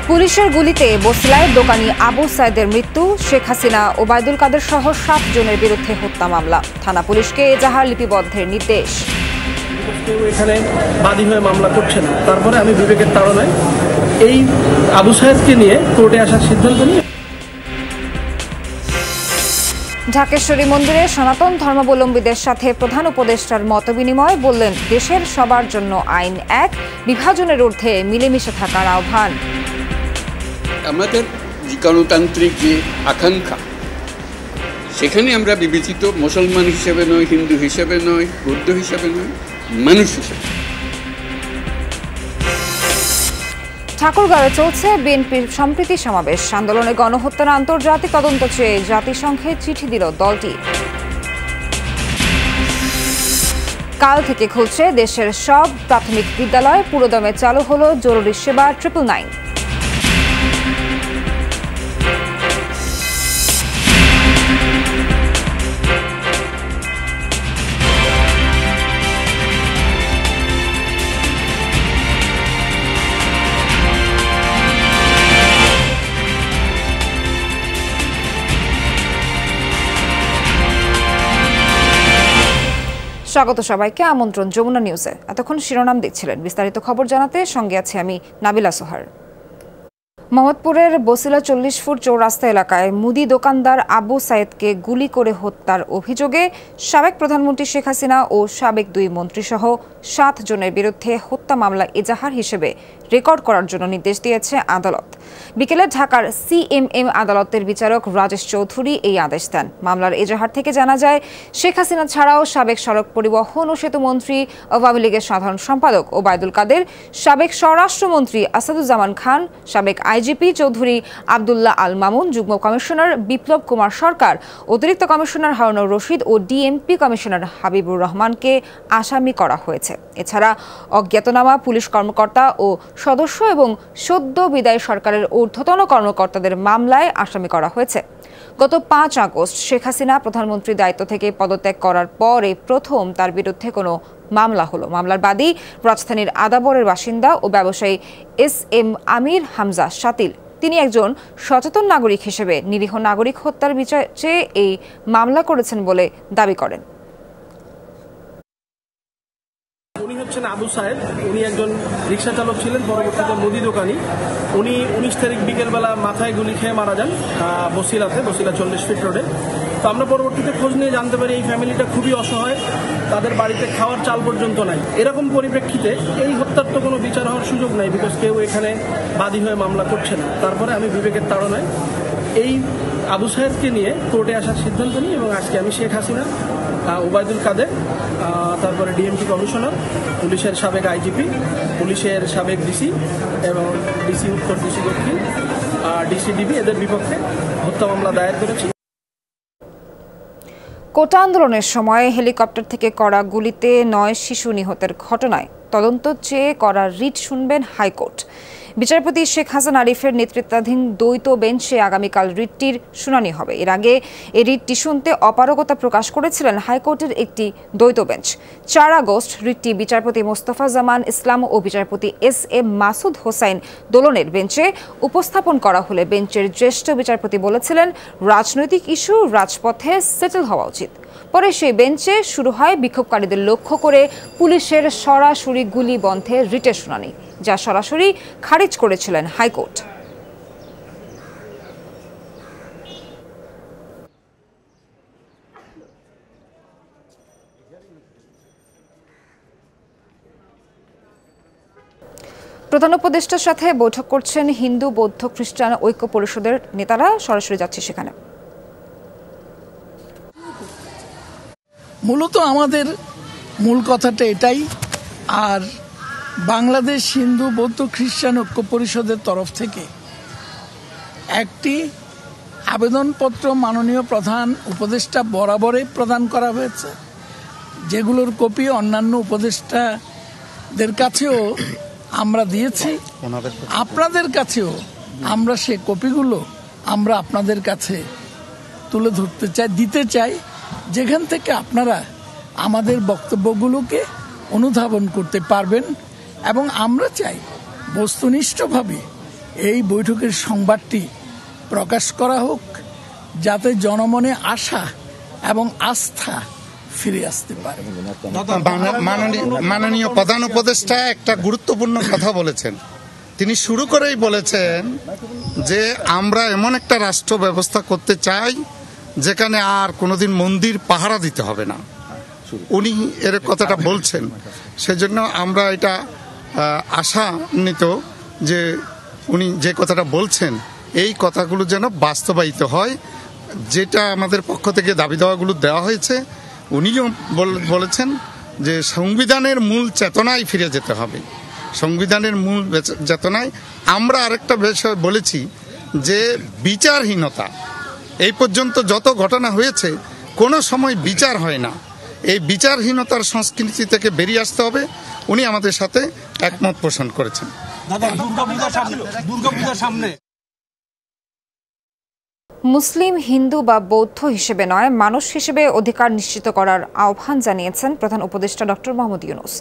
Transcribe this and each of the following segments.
পুলিশের গুলিতে বসিলায় দোকানি আবু সাইদের মৃত্যু, শেখ হাসিনা, ওবায়দুল কাদের সহ 7 জনের বিরুদ্ধে হত্যা মামলা। থানা পুলিশকে এজাহার লিপিবদ্ধের নির্দেশ। কেউ এখানে বাদী হয়ে মামলা করছে না, তারপরে আমি বিবেকের তাড়নায় এই আবু সাইদকে নিয়ে কোর্টে আসার সিদ্ধান্ত নিই। ঢাকেশ্বরী মন্দিরে সনাতন ধর্মাবলম্বীদের সাথে প্রধান উপদেষ্টার মতবিনিময়, বললেন দেশের সবার জন্য আইন এক, বিভাজনের ঊর্ধ্বে মিলেমিশে থাকার আহ্বান। আমাদের গণতান্ত্রিক যে আকাঙ্ক্ষা, সেখানে আমরা বিবেচিত মুসলমান হিসেবে নয়, হিন্দু হিসেবে নয়, বৌদ্ধ হিসেবে নয়, মানুষ হিসেবে। ঠাকুরগাঁওয়ে চলছে বিএনপির সম্প্রীতি সমাবেশ। আন্দোলনে গণহত্যার আন্তর্জাতিক তদন্ত চেয়ে জাতিসংঘে চিঠি দিল দলটি। কাল থেকে খুলছে দেশের সব প্রাথমিক বিদ্যালয়, পুরোদমে চালু হলো জরুরি সেবা 999। স্বাগত সবাইকে, আমন্ত্রণ যমুনা নিউজে। এতক্ষণ শিরোনাম দেখছিলেন, বিস্তারিত খবর জানাতে সঙ্গে আছে আমি নাবিলা সোহার। মোহাম্মদপুরের বসিলা 40 ফুট চৌরাস্তা এলাকায় মুদি দোকানদার আবু সাইদকে গুলি করে হত্যার অভিযোগে সাবেক প্রধানমন্ত্রী শেখ হাসিনা ও সাবেক 2 মন্ত্রী সহ 7 জনের বিরুদ্ধে হত্যা মামলা এজাহার হিসেবে রেকর্ড করার জন্য নির্দেশ দিয়েছে আদালত। বিকেলে ঢাকার সিএমএম আদালতের বিচারক রাজেশ চৌধুরী এই আদেশ দেন। মামলার এজাহার থেকে জানা যায়, শেখ হাসিনা ছাড়াও সাবেক সড়ক পরিবহন ও সেতু মন্ত্রী, আওয়ামী লীগের সাধারণ সম্পাদক ওবায়দুল কাদের, সাবেক স্বরাষ্ট্রমন্ত্রী আসাদুজ্জামান খান, সাবেক আইজিপি চৌধুরী আব্দুল্লাহ আল মামুন, যুগ্ম কমিশনার বিপ্লব কুমার সরকার, অতিরিক্ত কমিশনার হারুনুর রশিদ ও ডিএমপি কমিশনার হাবিবুর রহমানকে আসামি করা হয়েছে। এছাড়া অজ্ঞাতনামা পুলিশ কর্মকর্তা ও সদস্য এবং সদ্য বিদায়ী সরকারের ঊর্ধ্বতন কর্মকর্তাদের মামলায় আসামি করা হয়েছে। গত 5 আগস্ট শেখ হাসিনা প্রধানমন্ত্রীর দায়িত্ব থেকে পদত্যাগ করার পরে প্রথম তার বিরুদ্ধে কোনো মামলা হলো। মামলার বাদী রাজধানীর আদাবরের বাসিন্দা ও ব্যবসায়ী SM আমির হামজা শাতিল। তিনি একজন সচেতন নাগরিক হিসেবে নিরীহ নাগরিক হত্যার বিচার চেয়ে এই মামলা করেছেন বলে দাবি করেন। উনি হচ্ছেন আবু সাইদ, উনি একজন রিক্সা চালক ছিলেন, পরবর্তীতে মুদি দোকানি। উনি 19 তারিখ বিকেলবেলা মাথায় গুলি খেয়ে মারা যান বসিলা 40 ফিট রোডে। তো আমরা পরবর্তীতে খোঁজ নিয়ে জানতে পারি এই ফ্যামিলিটা খুবই অসহায়, তাদের বাড়িতে খাওয়ার চাল পর্যন্ত নাই। এরকম পরিপ্রেক্ষিতে এই হত্যার তো কোনো বিচার হওয়ার সুযোগ নাই, বিকজ কেউ এখানে বাদী হয়ে মামলা করছে না। তারপরে আমি বিবেকের তাড়নায় এই আবু সাইদকে নিয়ে কোর্টে আসার সিদ্ধান্ত নিই এবং আজকে আমি শেখ হাসিনা, ওবায়দুল কাদের, তারপরে ডিএমপি কমিশনার, পুলিশের সাবেক আইজিপি, পুলিশের সাবেক ডিসি এবং ডিসি উত্তর, ডিসি দক্ষিণ, ডিসিডিবি, এদের বিপক্ষে হত্যা মামলা দায়ের করেছি। কোটা আন্দোলনের সময় হেলিকপ্টার থেকে করা গুলিতে 9 শিশু নিহতের ঘটনায় তদন্ত চেয়ে করা রিট শুনবেন হাইকোর্ট। বিচারপতি শেখ হাসান আরিফের নেতৃত্বাধীন দ্বৈত বেঞ্চে আগামীকাল রিটটির শুনানি হবে। এর আগে এই রিটটি শুনতে অপারগতা প্রকাশ করেছিলেন হাইকোর্টের একটি দ্বৈত বেঞ্চ। 4 আগস্ট রিটটি বিচারপতি মোস্তফা জামান ইসলাম ও বিচারপতি SM মাসুদ হোসাইন দোলনের বেঞ্চে উপস্থাপন করা হলে বেঞ্চের জ্যেষ্ঠ বিচারপতি বলেছিলেন, রাজনৈতিক ইস্যু রাজপথে সেটেল হওয়া উচিত। পরে সেই বেঞ্চে শুরু হয় বিক্ষোভকারীদের লক্ষ্য করে পুলিশের সরাসরি গুলি বন্ধে রিটের শুনানি, যা সরাসরি খারিজ করেছিলেন হাইকোর্ট। প্রধান উপদেষ্টার সাথে বৈঠক করছেন হিন্দু, বৌদ্ধ, খ্রিস্টান ঐক্য পরিষদের নেতারা। সরাসরি যাচ্ছে সেখানে। মূলত আমাদের মূল কথাটা এটাই। আর বাংলাদেশ হিন্দু, বৌদ্ধ, খ্রিস্টান ঐক্য পরিষদের তরফ থেকে একটি আবেদনপত্র মাননীয় প্রধান উপদেষ্টা বরাবরই প্রদান করা হয়েছে, যেগুলোর কপি অন্যান্য উপদেষ্টাদের কাছেও আমরা দিয়েছি। আপনাদের কাছেও আমরা সে কপিগুলো আমরা আপনাদের কাছে তুলে ধরতে চাই, দিতে চাই, যেখান থেকে আপনারা আমাদের বক্তব্যগুলোকে অনুধাবন করতে পারবেন। এবং আমরা চাই বস্তুনিষ্ঠভাবে এই বৈঠকের সংবাদটি প্রকাশ করা হোক, যাতে জনমনে আশা এবং আস্থা ফিরে আসতে পারে। মাননীয় প্রধান উপদেষ্টা একটা গুরুত্বপূর্ণ কথা বলেছেন। তিনি শুরু করেই বলেছেন যে আমরা এমন একটা রাষ্ট্র ব্যবস্থা করতে চাই যেখানে আর কোনোদিন মন্দির পাহারা দিতে হবে না। উনি এর কথাটা বলছেন, সেজন্য আমরা এটা আশান্বিত যে উনি যে কথাটা বলছেন এই কথাগুলো যেন বাস্তবায়িত হয়। যেটা আমাদের পক্ষ থেকে দাবি দাওয়াগুলো দেওয়া হয়েছে, উনিও বলেছেন যে সংবিধানের মূল চেতনায় ফিরে যেতে হবে। সংবিধানের মূল চেতনায় আমরা আরেকটা বিষয় বলেছি যে বিচারহীনতা, এই পর্যন্ত যত ঘটনা হয়েছে কোনো সময় বিচার হয় না, এই বিচারহীনতার সংস্কৃতি থেকে বেরিয়ে আসতে হবে। উনি আমাদের সাথে একমত পোষণ করেছেন। মুসলিম, হিন্দু বা বৌদ্ধ হিসেবে নয়, মানুষ হিসেবে অধিকার নিশ্চিত করার আহ্বান জানিয়েছেন প্রধান উপদেষ্টা ডক্টর মোহাম্মদ ইউনূস।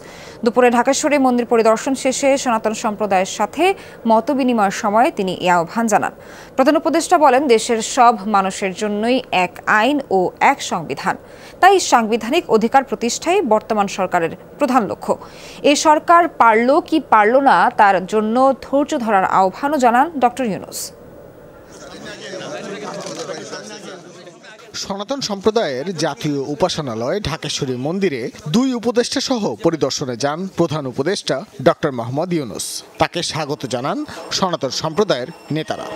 দুপুরে ঢাকেশ্বরী মন্দির পরিদর্শন শেষে সনাতন সম্প্রদায়ের সাথে মতবিনিময়ের সময় তিনি এই আহ্বান জানান। প্রধান উপদেষ্টা বলেন, দেশের সব মানুষের জন্যই এক আইন ও এক সংবিধান, তাই সাংবিধানিক অধিকার প্রতিষ্ঠাই বর্তমান সরকারের প্রধান লক্ষ্য। এই সরকার পারল কি পারল না তার জন্য ধৈর্য ধরার আহ্বানও জানান ডক্টর ইউনূস। সনাতন সম্প্রদায়ের জাতীয় উপাসনালয় ঢাকেশ্বরী মন্দিরে দুই উপদেষ্টা সহ পরিদর্শনে যান প্রধান উপদেষ্টা ডক্টর মোহাম্মদ ইউনূস। তাকে স্বাগত জানান সনাতন সম্প্রদায়ের নেতারা।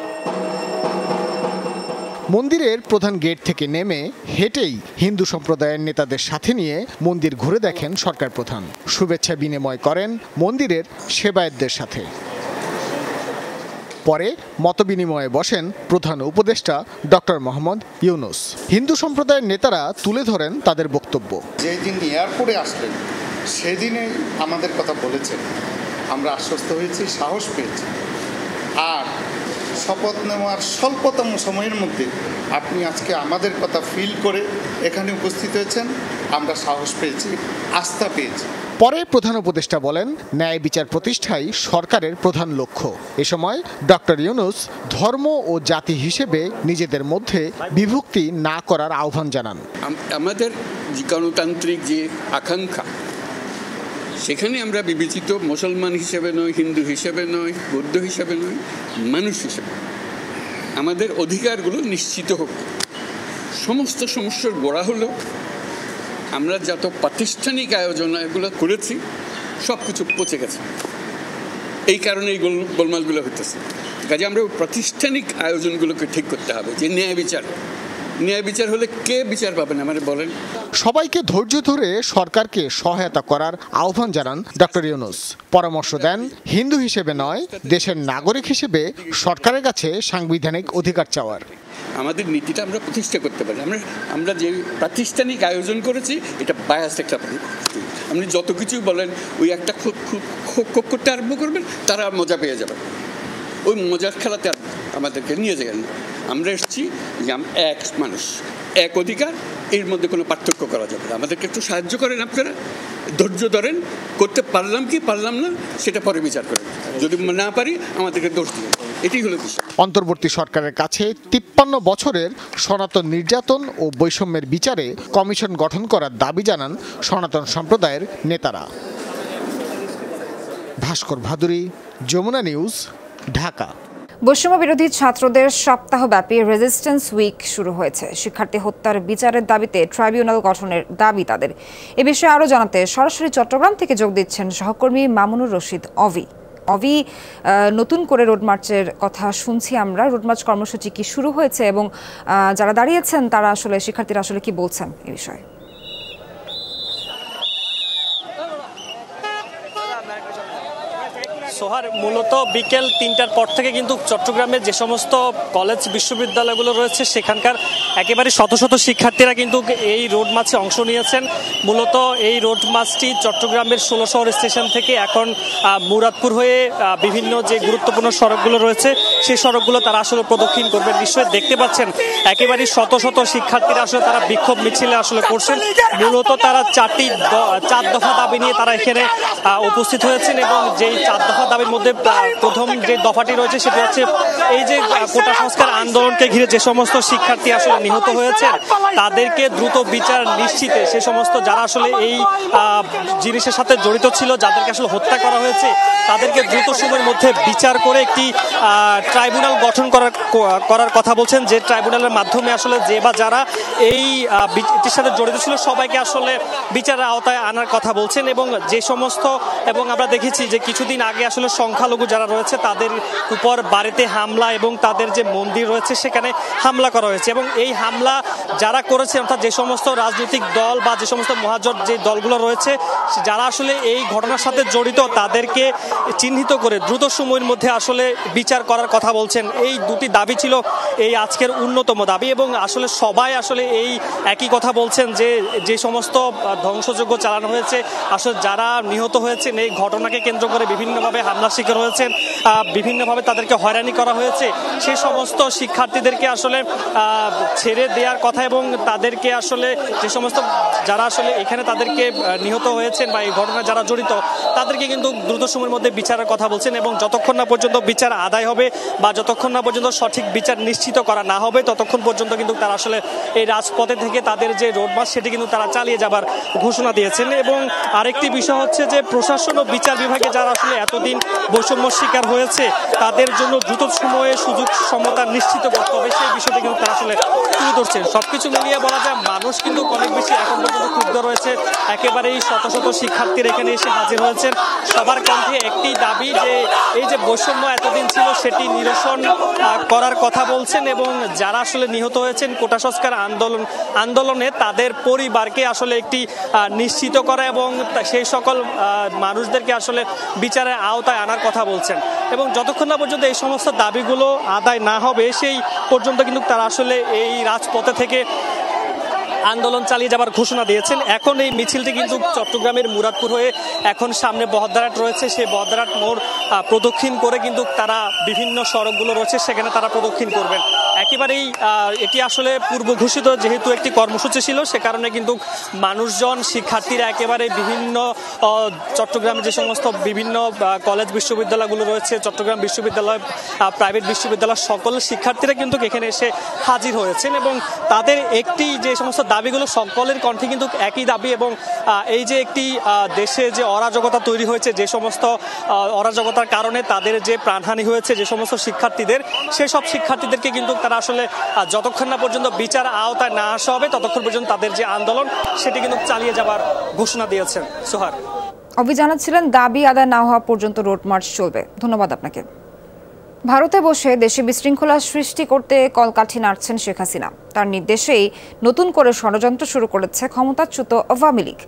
মন্দিরের প্রধান গেট থেকে নেমে হেঁটেই হিন্দু সম্প্রদায়ের নেতাদের সাথে নিয়ে মন্দির ঘুরে দেখেন সরকার প্রধান। শুভেচ্ছা বিনিময় করেন মন্দিরের সেবায়েতদের সাথে। পরে মতবিনিময়ে বসেন প্রধান উপদেষ্টা ডক্টর মোহাম্মদ ইউনূস। হিন্দু সম্প্রদায়ের নেতারা তুলে ধরেন তাদের বক্তব্য। যেদিন এয়ারপোর্টে আসলেন সেদিনে আমাদের কথা বলেছেন, আমরা আশ্বস্ত হয়েছি, সাহস পেয়েছি। আর শপথ নেওয়ার স্বল্পতম সময়ের মধ্যে আপনি আজকে আমাদের কথা ফিল করে এখানে উপস্থিত হয়েছেন, আমরা সাহস পেয়েছি, আস্থা পেয়েছি। পরে প্রধান উপদেষ্টা বলেন, ন্যায় বিচার প্রতিষ্ঠাই সরকারের প্রধান লক্ষ্য। এ সময় ডক্টর ইউনূস ধর্ম ও জাতি হিসেবে নিজেদের মধ্যে বিভক্তি না করার আহ্বান জানান। আমাদের গণতান্ত্রিক যে আকাঙ্ক্ষা, সেখানে আমরা বিবেচিত মুসলমান হিসেবে নয়, হিন্দু হিসেবে নয়, বৌদ্ধ হিসেবে নয়, মানুষ হিসেবে আমাদের অধিকারগুলো নিশ্চিত হোক। সমস্ত সমস্যার গোড়া হলো আমরা যত প্রাতিষ্ঠানিক আয়োজন এগুলো করেছি সব কিছু পচে গেছে, এই কারণে এই গোলমালগুলো হতেছে। কাজে আমরা প্রাতিষ্ঠানিক আয়োজনগুলোকে ঠিক করতে হবে। যে ন্যায় বিচার হলে কে বিচার পাবেন আমারে বলেন। সবাইকে ধৈর্য ধরে সরকারকে সহায়তা করার আহ্বান জানান ডক্টর ইউনূস। পরামর্শ দেন, হিন্দু হিসেবে নয়, দেশের নাগরিক হিসেবে সরকারের কাছে সাংবিধানিক অধিকার চাওয়ার। আমাদের নীতিটা আমরা প্রতিষ্ঠা করতে পারি। আমরা যে প্রাতিষ্ঠানিক আয়োজন করেছি এটা বায়াস একটা। আপনি যত কিছু বলেন ওই একটা খুব করতে আরম্ভ করবেন, তারা মজা পেয়ে যাবেন। ওই মজার খেলাতে আমাদেরকে নিয়ে যাবেন। আমরা এসেছি যে এক মানুষ, এক অধিকার, এর মধ্যে কোনো পার্থক্য করা যাবে না। আমাদেরকে একটু সাহায্য করেন, আপনারা ধৈর্য ধরেন, করতে পারলাম কি পারলাম না সেটা পরে বিচার করেন। যদি না পারি আমাদেরকে দোষ দিন, এটাই হলো বিষয়। অন্তর্বর্তী সরকারের কাছে 53 বছরের সনাতন নির্যাতন ও বৈষম্যের বিচারে কমিশন গঠন করার দাবি জানান সনাতন সম্প্রদায়ের নেতারা। ভাস্কর ভাদুরী, যমুনা নিউজ, ঢাকা। বৈষম্য বিরোধী ছাত্রদের সপ্তাহব্যাপী রেজিস্ট্যান্স উইক শুরু হয়েছে। শিক্ষার্থী হত্যার বিচারের দাবিতে ট্রাইব্যুনাল গঠনের দাবি তাদের। এ বিষয়ে আরও জানাতে সরাসরি চট্টগ্রাম থেকে যোগ দিচ্ছেন সহকর্মী মামুনুর রশিদ অভি। নতুন করে রোড মার্চের কথা শুনছি আমরা। রোড মার্চ কর্মসূচি কি শুরু হয়েছে এবং যারা দাঁড়িয়েছেন তারা আসলে শিক্ষার্থীরা আসলে কি বলছেন এই বিষয়ে? সোহার, মূলত বিকেল 3টার পর থেকে কিন্তু চট্টগ্রামে যে সমস্ত কলেজ বিশ্ববিদ্যালয়গুলো রয়েছে সেখানকার একেবারে শত শত শিক্ষার্থীরা কিন্তু এই রোড মার্চে অংশ নিয়েছেন। মূলত এই রোড মার্চটি চট্টগ্রামের 16 শহর স্টেশন থেকে এখন মুরাদপুর হয়ে বিভিন্ন যে গুরুত্বপূর্ণ সড়কগুলো রয়েছে সেই সড়কগুলো তারা আসলে প্রদক্ষিণ করবেন। নিশ্চয়ই দেখতে পাচ্ছেন একেবারে শত শত শিক্ষার্থীরা আসলে তারা বিক্ষোভ মিছিলে আসলে করছেন। মূলত তারা চার দফা দাবি নিয়ে তারা এখানে উপস্থিত হয়েছেন এবং যেই 4 দফা দাবির মধ্যে প্রথম যে দফাটি রয়েছে সেটি হচ্ছে এই যে কোটা সংস্কার আন্দোলনকে ঘিরে যে সমস্ত শিক্ষার্থী আসলে নিহত হয়েছেন তাদেরকে দ্রুত বিচার নিশ্চিতে, সে সমস্ত যারা আসলে এই জিনিসের সাথে জড়িত ছিল, যাদেরকে আসলে হত্যা করা হয়েছে তাদেরকে দ্রুত সময়ের মধ্যে বিচার করে একটি ট্রাইব্যুনাল গঠন করার কথা বলছেন, যে ট্রাইব্যুনালের মাধ্যমে আসলে যে বা যারা এই এটির সাথে জড়িত ছিল সবাইকে আসলে বিচারের আওতায় আনার কথা বলছেন। এবং যে সমস্ত এবং আমরা দেখেছি যে কিছুদিন আগে আসলে সংখ্যালঘু যারা রয়েছে তাদের উপর বাড়িতে হামলা এবং তাদের যে মন্দির রয়েছে সেখানে হামলা করা হয়েছে এবং এই হামলা যারা করেছে অর্থাৎ যে সমস্ত রাজনৈতিক দল বা যে সমস্ত মহাজোট যে দলগুলো রয়েছে যারা আসলে এই ঘটনার সাথে জড়িত তাদেরকে চিহ্নিত করে দ্রুত সময়ের মধ্যে আসলে বিচার করার কথা বলছেন। এই দুটি দাবি ছিল এই আজকের অন্যতম দাবি এবং আসলে সবাই আসলে এই একই কথা বলছেন যে যে সমস্ত ধ্বংসযজ্ঞ চালানো হয়েছে, আসলে যারা নিহত হয়েছেন এই ঘটনাকে কেন্দ্র করে বিভিন্নভাবে হামলার শিকার হয়েছেন, বিভিন্নভাবে তাদেরকে হয়রানি করা হয়েছে, সেই সমস্ত শিক্ষার্থীদেরকে আসলে ছেড়ে দেওয়ার কথা এবং তাদেরকে আসলে যে সমস্ত যারা আসলে এখানে তাদেরকে নিহত হয়েছেন বা এই ঘটনায় যারা জড়িত তাদেরকে কিন্তু দ্রুত সময়ের মধ্যে বিচারের কথা বলছেন এবং যতক্ষণ না পর্যন্ত বিচার আদায় হবে বা যতক্ষণ না পর্যন্ত সঠিক বিচার নিশ্চিত করা না হবে ততক্ষণ পর্যন্ত কিন্তু তারা আসলে এই রাজপথে থেকে তাদের যে রোডমার্চ সেটি কিন্তু তারা চালিয়ে যাবার ঘোষণা দিয়েছেন। এবং আরেকটি বিষয় হচ্ছে যে প্রশাসন ও বিচার বিভাগে যারা আসলে এতদিন বৈষম্য শিকার হয়েছে তাদের জন্য দ্রুত সময়ে সুযোগ সমতা নিশ্চিত করতে হবে, সেই বিষয়টি কিন্তু তারা আসলে তুলে ধরছেন। সবকিছু মিলিয়ে বলা যায় মানুষ কিন্তু অনেক বেশি এখন পর্যন্ত ক্ষুব্ধ রয়েছে। একেবারেই শত শত শিক্ষার্থীরা এখানে এসে হাজির হয়েছেন, সবার কণ্ঠে একটি দাবি যে এই যে বৈষম্য এতদিন ছিল সেটি নিরসন করার কথা বলছেন এবং যারা আসলে নিহত হয়েছেন কোটা সংস্কার আন্দোলনে তাদের পরিবারকে আসলে একটি নিশ্চিত করা এবং সেই সকল মানুষদেরকে আসলে বিচারের আওতায় আনার কথা বলছেন এবং যতক্ষণ না পর্যন্ত এই সমস্ত দাবিগুলো আদায় না হবে সেই পর্যন্ত কিন্তু তারা আসলে এই রাজপথে থেকে আন্দোলন চালিয়ে যাবার ঘোষণা দিয়েছেন। এখন এই মিছিলটি কিন্তু চট্টগ্রামের মুরাদপুর হয়ে এখন সামনে বহদ্দারহাট রয়েছে, সেই বহদ্দারহাট মোড় প্রদক্ষিণ করে কিন্তু তারা বিভিন্ন সড়কগুলো রয়েছে সেখানে তারা প্রদক্ষিণ করবেন। একেবারেই এটি আসলে পূর্ব ঘোষিত যেহেতু একটি কর্মসূচি ছিল সে কারণে কিন্তু মানুষজন শিক্ষার্থীরা একেবারে বিভিন্ন চট্টগ্রামের যে সমস্ত বিভিন্ন কলেজ বিশ্ববিদ্যালয়গুলো রয়েছে, চট্টগ্রাম বিশ্ববিদ্যালয়, প্রাইভেট বিশ্ববিদ্যালয়, সকল শিক্ষার্থীরা কিন্তু এখানে এসে হাজির হয়েছেন এবং তাদের একটি যে সমস্ত দাবিগুলো সকলের কণ্ঠে কিন্তু একই দাবি এবং এই যে একটি দেশে যে অরাজকতা তৈরি হয়েছে, যে সমস্ত অরাজকতার কারণে তাদের যে প্রাণহানি হয়েছে যে সমস্ত শিক্ষার্থীদের, সেসব শিক্ষার্থীদেরকে কিন্তু তারা আসলে যতক্ষণ না পর্যন্ত বিচার আওতায় না আসা হবে ততক্ষণ পর্যন্ত তাদের যে আন্দোলন সেটি কিন্তু চালিয়ে যাবার ঘোষণা দিয়েছেন। সোহার, অভি জানাচ্ছিলেন দাবি আদায় না হওয়া পর্যন্ত রোড মার্চ চলবে। ধন্যবাদ আপনাকে। ভারতে বসে দেশে বিশৃঙ্খলা সৃষ্টি করতে কলকাঠি নাড়ছেন শেখ হাসিনা। তার নির্দেশেই নতুন করে ষড়যন্ত্র শুরু করেছে ক্ষমতাচ্যুত আওয়ামী লীগ।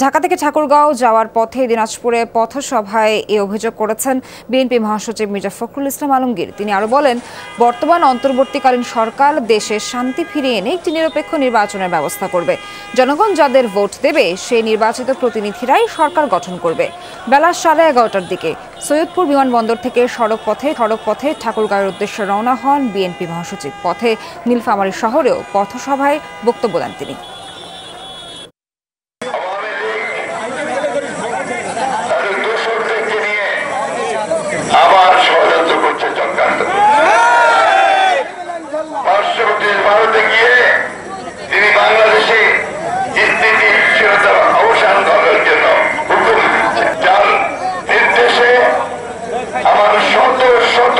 ঢাকা থেকে ঠাকুরগাঁও যাওয়ার পথে দিনাজপুরে পথসভায় এ অভিযোগ করেছেন বিএনপি মহাসচিব মির্জা ফখরুল ইসলাম আলমগীর। তিনি আরও বলেন, বর্তমান অন্তর্বর্তীকালীন সরকার দেশে শান্তি ফিরিয়ে এনে একটি নিরপেক্ষ নির্বাচনের ব্যবস্থা করবে। জনগণ যাদের ভোট দেবে সেই নির্বাচিত প্রতিনিধিরাই সরকার গঠন করবে। বেলা 11:30টার দিকে সৈয়দপুর বিমানবন্দর থেকে সড়ক পথে ঠাকুরগাঁওয়ের উদ্দেশ্যে রওনা হন বিএনপি মহাসচিব। পথে নীলফামারী শহরেও পথসভায় বক্তব্য দেন তিনি। ভারতে গিয়ে তিনি বাংলাদেশে স্থিতিশীলতার অবসান ঘটার জন্য হুকুম দিচ্ছেন, যার নির্দেশে আমার শত শত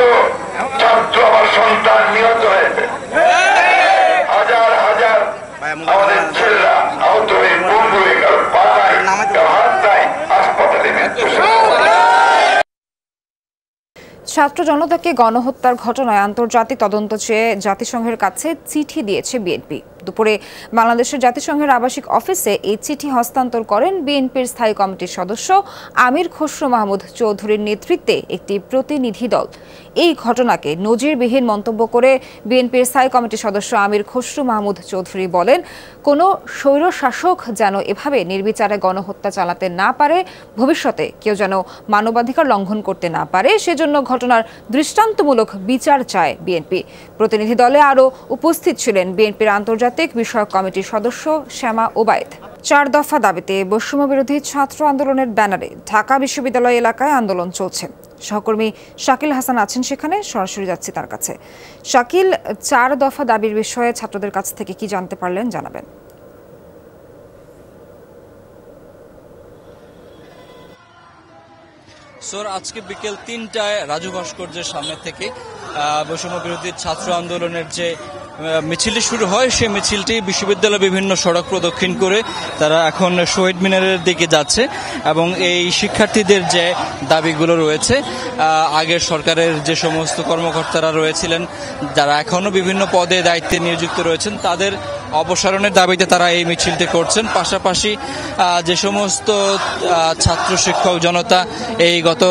ছাত্র, আমার সন্তান নিহত হয়েছে, হাজার হাজার আমাদের ছেলেরা আহত হয়ে পঙ্গু হয়ে গেল, পাতায় হাত নাই, হাসপাতালে মৃত্যু। ছাত্র জনতাকে গণহত্যার ঘটনায় আন্তর্জাতিক তদন্ত চেয়ে জাতিসংঘের কাছে চিঠি দিয়েছে বিএনপি। দুপুরে বাংলাদেশের জাতিসংঘের আবাসিক অফিসে এই চিঠি হস্তান্তর করেন বিএনপির স্থায়ী কমিটির সদস্য আমির খসরু মাহমুদ চৌধুরীর নেতৃত্বে একটি প্রতিনিধি দল। এই ঘটনাকে নজিরবিহীন মন্তব্য করে বিএনপির স্থায়ী কমিটির সদস্য আমির খসরু মাহমুদ চৌধুরী বলেন, কোনো স্বৈরশাসক যেন এভাবে নির্বিচারে গণহত্যা চালাতে না পারে, ভবিষ্যতে কেউ যেন মানবাধিকার লঙ্ঘন করতে না পারে, সেজন্য ঘটনার দৃষ্টান্তমূলক বিচার চায় বিএনপি। প্রতিনিধি দলে আরও উপস্থিত ছিলেন বিএনপির আন্তর্জাতিক বিষয়ক কমিটির সদস্য শ্যামা ওবায়েদ। 4 দফা দাবিতে বৈষম্য বিরোধী ছাত্র আন্দোলনের ব্যানারে ঢাকা বিশ্ববিদ্যালয় এলাকায় আন্দোলন চলছে। সহকর্মী শাকিল হাসান আছেন সেখানে, সরাসরি যাচ্ছি তার কাছে। শাকিল, 4 দফা দাবির বিষয়ে ছাত্রদের কাছ থেকে কি জানতে পারলেন জানাবেন। আজকে বিকেল 3টায় রাজু ভাস্কর্যের সামনে থেকে বৈষম্য বিরোধী ছাত্র আন্দোলনের যে মিছিলটি শুরু হয়, সেই মিছিলটি বিশ্ববিদ্যালয়ের বিভিন্ন সড়ক প্রদক্ষিণ করে তারা এখন শহীদ মিনারের দিকে যাচ্ছে এবং এই শিক্ষার্থীদের যে দাবিগুলো রয়েছে, আগের সরকারের যে সমস্ত কর্মকর্তারা রয়েছিলেন, যারা এখনও বিভিন্ন পদে দায়িত্বে নিয়োজিত রয়েছেন, তাদের অপসারণের দাবিতে তারা এই মিছিলটি করছেন। পাশাপাশি যে সমস্ত ছাত্র শিক্ষক জনতা এই গত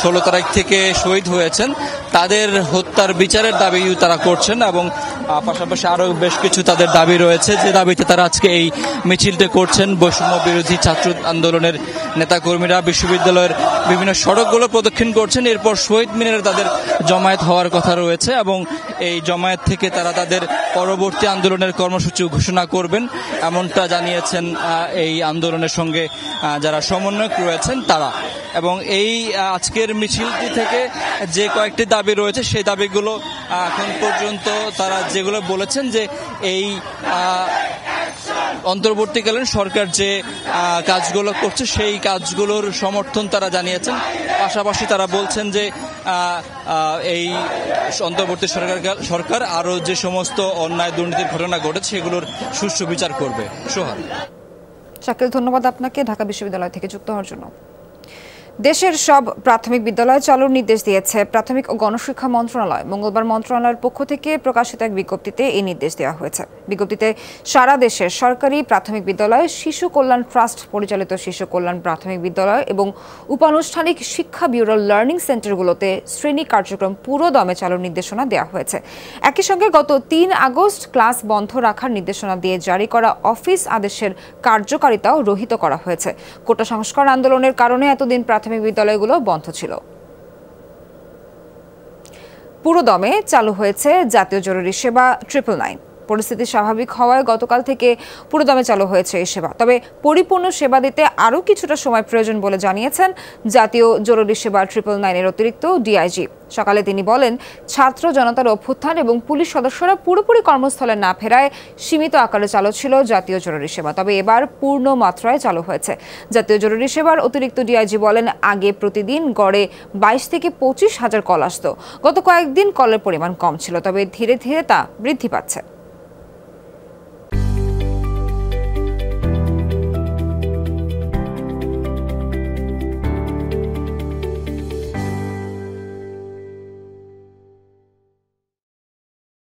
16 তারিখ থেকে শহীদ হয়েছেন, তাদের হত্যার বিচারের দাবি তারা করছেন এবং পাশাপাশি আরও বেশ কিছু তাদের দাবি রয়েছে, যে দাবিতে তারা আজকে এই মিছিলটি করছেন। বৈষম্য বিরোধী ছাত্র আন্দোলনের নেতাকর্মীরা বিশ্ববিদ্যালয়ের বিভিন্ন সড়কগুলো প্রদক্ষিণ করছেন। এরপর শহীদ মিনারে তাদের জমায়েত হওয়ার কথা রয়েছে এবং এই জমায়েত থেকে তারা তাদের পরবর্তী আন্দোলনের কর্মসূচি ঘোষণা করবেন, এমনটা জানিয়েছেন এই আন্দোলনের সঙ্গে যারা সমন্বয়ক রয়েছেন তারা। এবং এই আজকের মিছিলটি থেকে যে কয়েকটি দাবি রয়েছে, সেই দাবিগুলো এখন পর্যন্ত তারা যেগুলো বলেছেন, যে এই অন্তর্বর্তীকালীন সরকার যে কাজগুলো করছে সেই কাজগুলোর সমর্থন তারা জানিয়েছেন। পাশাপাশি তারা বলছেন যে এই অন্তর্বর্তী সরকার আরও যে সমস্ত অন্যায় দুর্নীতির ঘটনা ঘটেছে সেগুলোর সুষ্ঠু বিচার করবে। সোহান। শাকিল, ধন্যবাদ আপনাকে ঢাকা বিশ্ববিদ্যালয় থেকে যুক্ত হওয়ার জন্য। দেশের সব প্রাথমিক বিদ্যালয় চালুর নির্দেশ দিয়েছে প্রাথমিক ও গণশিক্ষা মন্ত্রণালয়। মঙ্গলবার মন্ত্রণালয়ের পক্ষ থেকে প্রকাশিত এক বিজ্ঞপ্তিতে এই নির্দেশ দেওয়া হয়েছে। বিজ্ঞপ্তিতে সারা দেশের সরকারি প্রাথমিক বিদ্যালয়, শিশু কল্যাণ ট্রাস্ট পরিচালিত শিশু কল্যাণ প্রাথমিক বিদ্যালয় এবং উপানুষ্ঠানিক শিক্ষা ব্যুরোর লার্নিং সেন্টারগুলোতে শ্রেণী কার্যক্রম পুরো দমে চালুর নির্দেশনা দেওয়া হয়েছে। একই সঙ্গে গত 3 আগস্ট ক্লাস বন্ধ রাখার নির্দেশনা দিয়ে জারি করা অফিস আদেশের কার্যকারিতাও রহিত করা হয়েছে। কোটা সংস্কার আন্দোলনের কারণে এতদিন প্রাথমিক বিদ্যালয়গুলো বন্ধ ছিল। পুরোদমে চালু হয়েছে জাতীয় জরুরি সেবা 999। পরিস্থিতি স্বাভাবিক হওয়ায় গতকাল থেকে পুরোদমে চালু হয়েছে এই সেবা। তবে পরিপূর্ণ সেবা দিতে আরও কিছুটা সময় প্রয়োজন বলে জানিয়েছেন জাতীয় জরুরি সেবা 999-এর অতিরিক্ত ডিআইজি। সকালে তিনি বলেন, ছাত্র জনতার অভ্যুত্থান এবং পুলিশ সদস্যরা পুরোপুরি কর্মস্থলে না ফেরায় সীমিত আকারে চালু ছিল জাতীয় জরুরি সেবা, তবে এবার পূর্ণ মাত্রায় চালু হয়েছে। জাতীয় জরুরি সেবার অতিরিক্ত ডিআইজি বলেন, আগে প্রতিদিন গড়ে 22 থেকে 25 হাজার কল আসত। গত কয়েকদিন কলের পরিমাণ কম ছিল, তবে ধীরে ধীরে তা বৃদ্ধি পাচ্ছে।